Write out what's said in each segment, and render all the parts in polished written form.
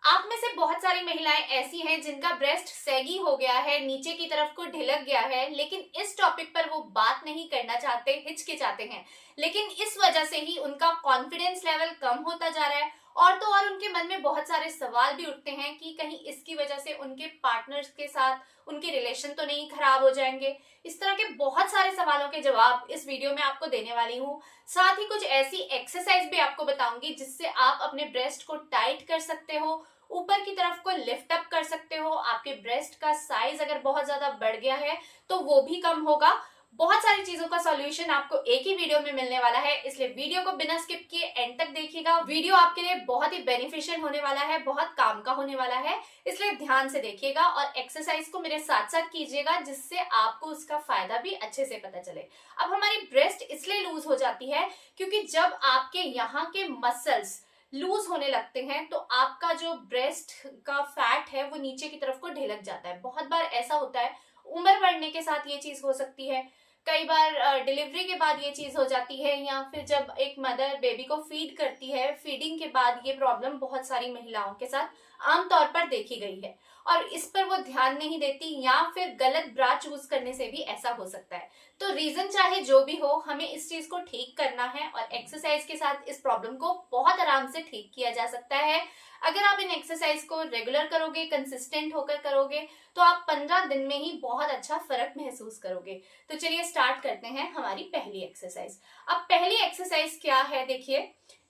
आप में से बहुत सारी महिलाएं ऐसी हैं जिनका ब्रेस्ट सैगी हो गया है, नीचे की तरफ को ढिलक गया है, लेकिन इस टॉपिक पर वो बात नहीं करना चाहते, हिचकिचाते हैं। लेकिन इस वजह से ही उनका कॉन्फिडेंस लेवल कम होता जा रहा है। और तो और उनके मन में बहुत सारे सवाल भी उठते हैं कि कहीं इसकी वजह से उनके पार्टनर्स के साथ उनके रिलेशन तो नहीं खराब हो जाएंगे। इस तरह के बहुत सारे सवालों के जवाब इस वीडियो में आपको देने वाली हूँ। साथ ही कुछ ऐसी एक्सरसाइज भी आपको बताऊंगी जिससे आप अपने ब्रेस्ट को टाइट कर सकते हो, ऊपर की तरफ को लिफ्ट अप कर सकते हो। आपके ब्रेस्ट का साइज अगर बहुत ज्यादा बढ़ गया है तो वो भी कम होगा। बहुत सारी चीजों का सॉल्यूशन आपको एक ही वीडियो में मिलने वाला है, इसलिए वीडियो को बिना स्किप किए एंड तक देखिएगा। वीडियो आपके लिए बहुत ही बेनिफिशियल होने वाला है, बहुत काम का होने वाला है, इसलिए ध्यान से देखिएगा और एक्सरसाइज को मेरे साथ साथ कीजिएगा जिससे आपको उसका फायदा भी अच्छे से पता चले। अब हमारी ब्रेस्ट इसलिए लूज हो जाती है क्योंकि जब आपके यहाँ के मसल्स लूज होने लगते हैं तो आपका जो ब्रेस्ट का फैट है वो नीचे की तरफ को ढिलक जाता है। बहुत बार ऐसा होता है, उम्र बढ़ने के साथ ये चीज हो सकती है, कई बार डिलीवरी के बाद ये चीज हो जाती है, या फिर जब एक मदर बेबी को फीड करती है, फीडिंग के बाद ये प्रॉब्लम बहुत सारी महिलाओं के साथ आमतौर पर देखी गई है और इस पर वो ध्यान नहीं देती, या फिर गलत ब्रा चूज करने से भी ऐसा हो सकता है। तो रीजन चाहे जो भी हो, हमें इस चीज को ठीक करना है और एक्सरसाइज के साथ इस प्रॉब्लम को बहुत आराम से ठीक किया जा सकता है। अगर आप इन एक्सरसाइज को रेगुलर करोगे, कंसिस्टेंट होकर करोगे, तो आप 15 दिन में ही बहुत अच्छा फर्क महसूस करोगे। तो चलिए स्टार्ट करते हैं हमारी पहली एक्सरसाइज। अब पहली एक्सरसाइज क्या है, देखिए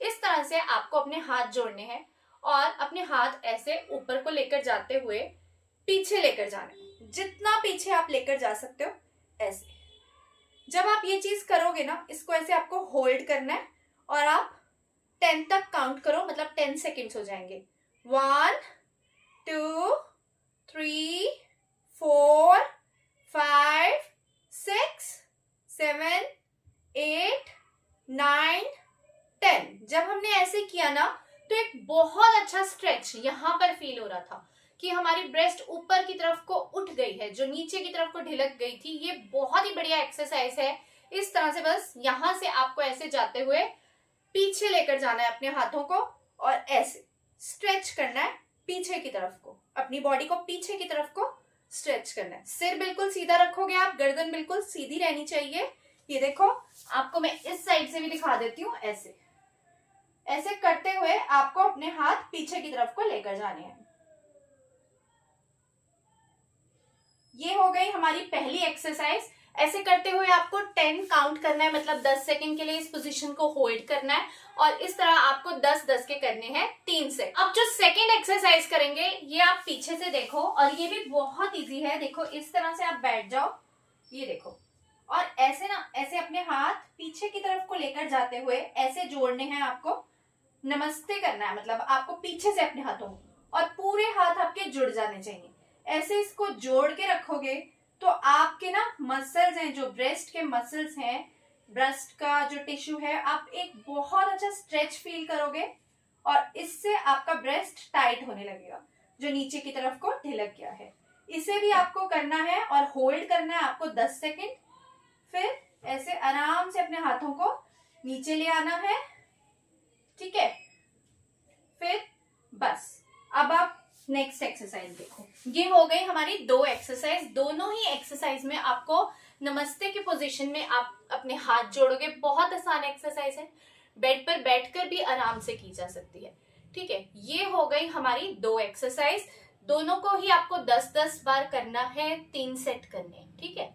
इस तरह से आपको अपने हाथ जोड़ने हैं और अपने हाथ ऐसे ऊपर को लेकर जाते हुए पीछे लेकर जाना है। जितना पीछे आप लेकर जा सकते हो ऐसे। जब आप ये चीज करोगे ना, इसको ऐसे आपको होल्ड करना है और आप 10 तक काउंट करो, मतलब 10 सेकेंड्स हो जाएंगे। 1 2 3 4 5 6 7 8 9 10। जब हमने ऐसे किया ना तो एक बहुत अच्छा स्ट्रेच यहाँ पर फील हो रहा था कि हमारी ब्रेस्ट ऊपर की तरफ को उठ गई है, जो नीचे की तरफ को ढिलक गई थी। ये बहुत ही बढ़िया एक्सरसाइज है। इस तरह से बस यहाँ से आपको ऐसे जाते हुए पीछे लेकर जाना है अपने हाथों को और ऐसे स्ट्रेच करना है पीछे की तरफ को, अपनी बॉडी को पीछे की तरफ को स्ट्रेच करना है। सिर बिल्कुल सीधा रखोगे आप, गर्दन बिल्कुल सीधी रहनी चाहिए। ये देखो, आपको मैं इस साइड से भी दिखा देती हूँ। ऐसे ऐसे करते हुए आपको अपने हाथ पीछे की तरफ को लेकर जाने हैं। ये हो गई हमारी पहली एक्सरसाइज। ऐसे करते हुए आपको 10 काउंट करना है, मतलब 10 सेकंड के लिए इस पोजीशन को होल्ड करना है और इस तरह आपको 10-10 के करने हैं 3 से। अब जो सेकंड एक्सरसाइज करेंगे ये आप पीछे से देखो और ये भी बहुत इजी है। देखो इस तरह से आप बैठ जाओ, ये देखो, और ऐसे ना ऐसे अपने हाथ पीछे की तरफ को लेकर जाते हुए ऐसे जोड़ने हैं आपको। नमस्ते करना है, मतलब आपको पीछे से अपने हाथों को, और पूरे हाथ आपके जुड़ जाने चाहिए। ऐसे इसको जोड़ के रखोगे तो आपके ना मसल्स हैं, जो ब्रेस्ट के मसल्स हैं, ब्रेस्ट का जो टिश्यू है, आप एक बहुत अच्छा स्ट्रेच फील करोगे और इससे आपका ब्रेस्ट टाइट होने लगेगा, जो नीचे की तरफ को ढिलक गया है। इसे भी आपको करना है और होल्ड करना है आपको 10 सेकेंड। फिर ऐसे आराम से अपने हाथों को नीचे ले आना है, ठीक है। फिर बस अब आप नेक्स्ट एक्सरसाइज देखो। ये हो गई हमारी 2 एक्सरसाइज। दोनों ही एक्सरसाइज में आपको नमस्ते की पोजीशन में आप अपने हाथ जोड़ोगे। बहुत आसान एक्सरसाइज है, बेड पर बैठकर भी आराम से की जा सकती है, ठीक है। ये हो गई हमारी 2 एक्सरसाइज। दोनों को ही आपको 10-10 बार करना है, 3 सेट करने, ठीक है।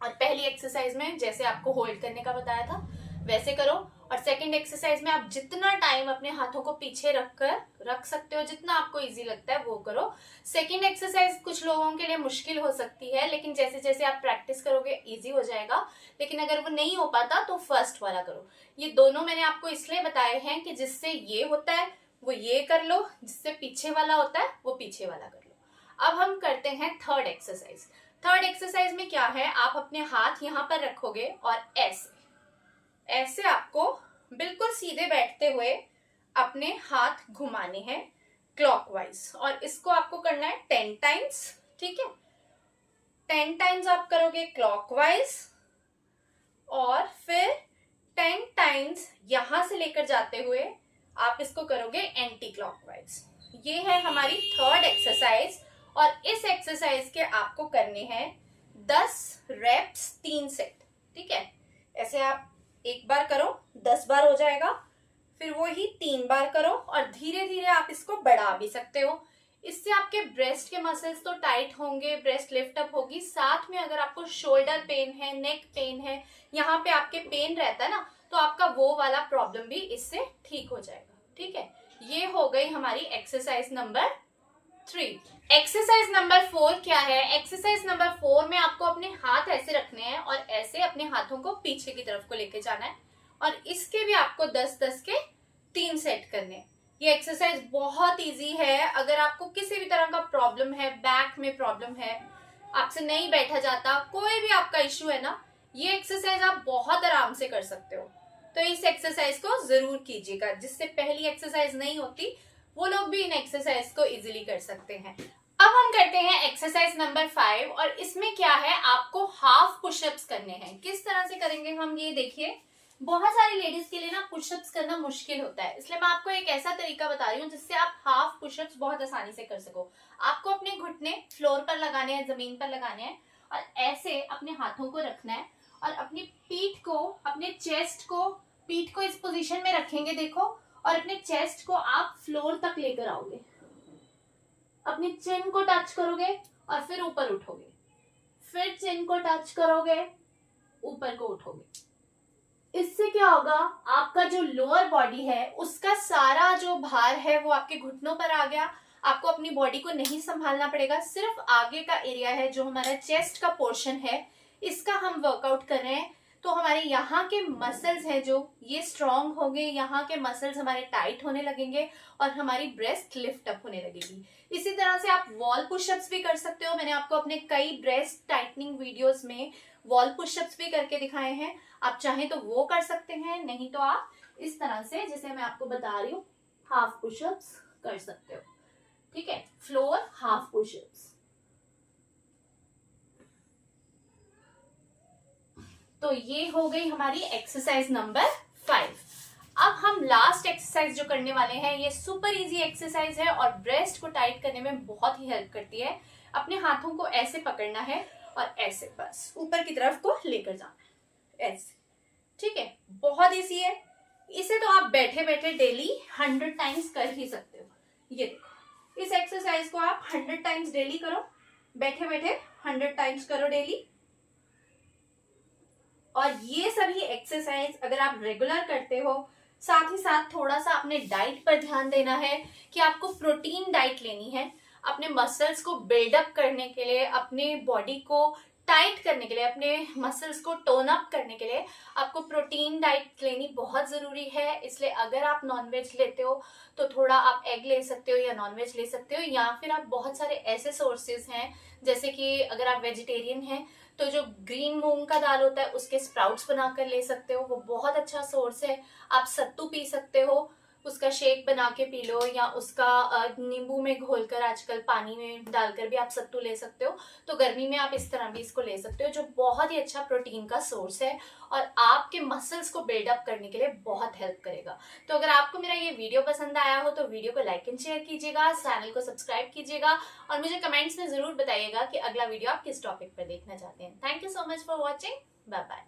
और पहली एक्सरसाइज में जैसे आपको होल्ड करने का बताया था वैसे करो, और सेकंड एक्सरसाइज में आप जितना टाइम अपने हाथों को पीछे रख सकते हो, जितना आपको इजी लगता है वो करो। सेकंड एक्सरसाइज कुछ लोगों के लिए मुश्किल हो सकती है, लेकिन जैसे जैसे आप प्रैक्टिस करोगे इजी हो जाएगा। लेकिन अगर वो नहीं हो पाता तो फर्स्ट वाला करो। ये दोनों मैंने आपको इसलिए बताए हैं कि जिससे ये होता है वो ये कर लो, जिससे पीछे वाला होता है वो पीछे वाला कर लो। अब हम करते हैं थर्ड एक्सरसाइज। थर्ड एक्सरसाइज में क्या है, आप अपने हाथ यहाँ पर रखोगे और ऐसे ऐसे आपको बिल्कुल सीधे बैठते हुए अपने हाथ घुमाने हैं क्लॉकवाइज, और इसको आपको करना है 10 टाइम्स, ठीक है। 10 टाइम्स आप करोगे क्लॉकवाइज और फिर 10 टाइम्स यहां से लेकर जाते हुए आप इसको करोगे एंटी क्लॉकवाइज। ये है हमारी थर्ड एक्सरसाइज और इस एक्सरसाइज के आपको करने हैं 10 रेप्स 3 सेट। ठीक है, ऐसे आप एक बार करो 10 बार हो जाएगा, फिर वो ही 3 बार करो और धीरे धीरे आप इसको बढ़ा भी सकते हो। इससे आपके ब्रेस्ट के मसल्स तो टाइट होंगे, ब्रेस्ट लिफ्ट अप होगी, साथ में अगर आपको शोल्डर पेन है, नेक पेन है, यहाँ पे आपके पेन रहता है ना, तो आपका वो वाला प्रॉब्लम भी इससे ठीक हो जाएगा। ठीक है, ये हो गई हमारी एक्सरसाइज नंबर 3। एक्सरसाइज नंबर 4 क्या है? एक्सरसाइज नंबर 4 में आपको अपने हाथ ऐसे रखने हैं और ऐसे अपने हाथों को पीछे की तरफ को लेके जाना है और इसके भी आपको 10-10 के 3 सेट करने हैं। ये एक्सरसाइज बहुत इजी है। अगर आपको किसी भी तरह का प्रॉब्लम है, बैक में प्रॉब्लम है, आपसे नहीं बैठा जाता, कोई भी आपका इश्यू है ना, ये एक्सरसाइज आप बहुत आराम से कर सकते हो। तो इस एक्सरसाइज को जरूर कीजिएगा। जिससे पहली एक्सरसाइज नहीं होती वो लोग भी इन एक्सरसाइज को इजीली कर सकते हैं। अब हम करते हैं एक्सरसाइज नंबर 5 और इसमें क्या है, आपको हाफ पुशअप्स करने हैं। किस तरह से करेंगे हम, ये देखिए। बहुत सारी लेडीज के लिए ना पुशअप्स करना मुश्किल होता है, इसलिए मैं आपको एक ऐसा तरीका बता रही हूँ जिससे आप हाफ पुशअप्स बहुत आसानी से कर सको। आपको अपने घुटने फ्लोर पर लगाने हैं, जमीन पर लगाने हैं और ऐसे अपने हाथों को रखना है और अपनी पीठ को, अपने चेस्ट को, पीठ को इस पोजीशन में रखेंगे, देखो, और अपने चेस्ट को आप फ्लोर तक लेकर आओगे, अपनी चिन को टच करोगे और फिर ऊपर उठोगे, फिर चिन को टच करोगे, ऊपर को उठोगे। इससे क्या होगा, आपका जो लोअर बॉडी है उसका सारा जो भार है वो आपके घुटनों पर आ गया। आपको अपनी बॉडी को नहीं संभालना पड़ेगा, सिर्फ आगे का एरिया है जो हमारा चेस्ट का पोर्शन है, इसका हम वर्कआउट कर रहे हैं। तो हमारे यहाँ के मसल्स हैं जो ये स्ट्रांग होंगे, यहाँ के मसल्स हमारे टाइट होने लगेंगे और हमारी ब्रेस्ट लिफ्ट अप होने लगेगी। इसी तरह से आप वॉल पुशअप्स भी कर सकते हो। मैंने आपको अपने कई ब्रेस्ट टाइटनिंग वीडियोस में वॉल पुशअप्स भी करके दिखाए हैं। आप चाहें तो वो कर सकते हैं, नहीं तो आप इस तरह से, जैसे मैं आपको बता रही हूँ, हाफ पुशअप्स कर सकते हो। ठीक है, फ्लोर हाफ पुशअप्स। तो ये हो गई हमारी एक्सरसाइज नंबर 5। अब हम लास्ट एक्सरसाइज जो करने वाले हैं, ये सुपर इजी एक्सरसाइज है और ब्रेस्ट को टाइट करने में बहुत ही हेल्प करती है। अपने हाथों को ऐसे पकड़ना है और ऐसे बस ऊपर की तरफ को लेकर जाना है, ऐसे। ठीक है, बहुत इजी है। इसे तो आप बैठे बैठे डेली 100 टाइम्स कर ही सकते हो। ये देखो, इस एक्सरसाइज को आप 100 टाइम्स डेली करो, बैठे बैठे 100 टाइम्स करो डेली। और ये सभी एक्सरसाइज अगर आप रेगुलर करते हो, साथ ही साथ थोड़ा सा अपने डाइट पर ध्यान देना है कि आपको प्रोटीन डाइट लेनी है। अपने मसल्स को बिल्डअप करने के लिए, अपने बॉडी को टाइट करने के लिए, अपने मसल्स को टोन अप करने के लिए आपको प्रोटीन डाइट लेनी बहुत जरूरी है। इसलिए अगर आप नॉनवेज लेते हो तो थोड़ा आप एग ले सकते हो या नॉनवेज ले सकते हो, या फिर आप बहुत सारे ऐसे सोर्सेज हैं, जैसे कि अगर आप वेजिटेरियन हैं तो जो ग्रीन मूंग का दाल होता है उसके स्प्राउट्स बनाकर ले सकते हो, वो बहुत अच्छा सोर्स है। आप सत्तू पी सकते हो, उसका शेक बना के पी लो, या उसका नींबू में घोलकर आजकल पानी में डालकर भी आप सत्तू ले सकते हो। तो गर्मी में आप इस तरह भी इसको ले सकते हो, जो बहुत ही अच्छा प्रोटीन का सोर्स है और आपके मसल्स को बिल्डअप करने के लिए बहुत हेल्प करेगा। तो अगर आपको मेरा ये वीडियो पसंद आया हो तो वीडियो को लाइक एंड शेयर कीजिएगा, चैनल को सब्सक्राइब कीजिएगा और मुझे कमेंट्स में जरूर बताइएगा कि अगला वीडियो आप किस टॉपिक पर देखना चाहते हैं। Thank you so much for watching. Bye bye.